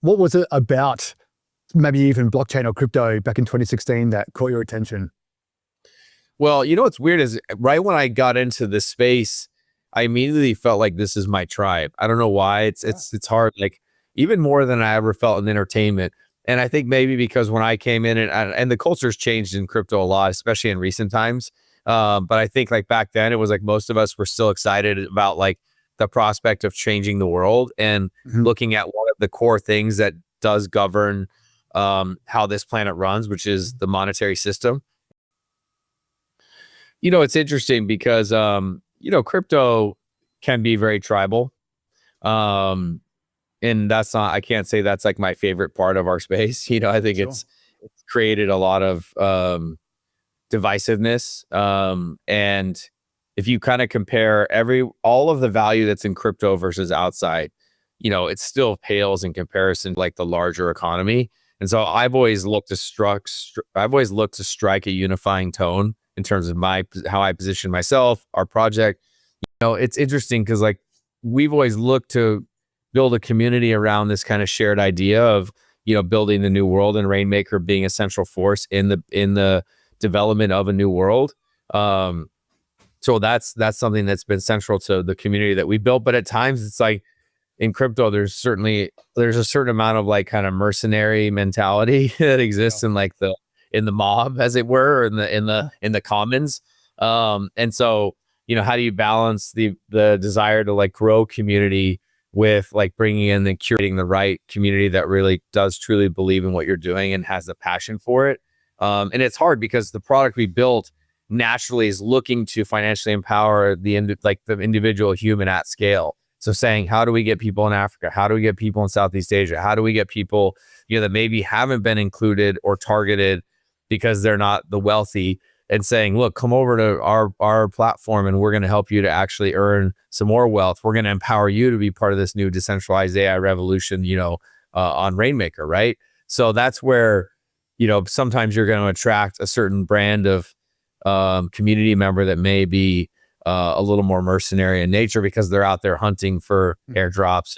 What was it about maybe even blockchain or crypto back in 2016 that caught your attention? Well, you know what's weird is right when I got into this space, I immediately felt like this is my tribe. I don't know why. It's hard, like even more than I ever felt in entertainment. And I think maybe because when I came in and the culture's changed in crypto a lot, especially in recent times. But I think like back then it was like most of us were still excited about like the prospect of changing the world and Mhm. looking at one of the core things that does govern how this planet runs, which is the monetary system. It's interesting because crypto can be very tribal. Um and that's not I can't say that's like my favorite part of our space. I think Sure. it's created a lot of divisiveness. And if you kind of compare all of the value that's in crypto versus outside, it still pales in comparison to like the larger economy. And so I've always looked to strike a unifying tone in terms of how I position myself, our project. It's interesting because like we've always looked to build a community around this kind of shared idea of building the new world, and Rainmaker being a central force in the development of a new world. Um, so that's something that's been central to the community that we built. But at times it's like in crypto, there's a certain amount of like kind of mercenary mentality that Yeah. exists in the mob, as it were, or in the commons. And so how do you balance the desire to like grow community with like bringing in and curating the right community that really does truly believe in what you're doing and has the passion for it? And it's hard because the product we built naturally is looking to financially empower the individual human at scale. So saying, how do we get people in Africa? How do we get people in Southeast Asia? How do we get people, that maybe haven't been included or targeted because they're not the wealthy, and saying, look, come over to our platform and we're going to help you to actually earn some more wealth. We're going to empower you to be part of this new decentralized AI revolution, on Rainmaker, right? So that's where, sometimes you're going to attract a certain brand of community member that may be a little more mercenary in nature because they're out there hunting for airdrops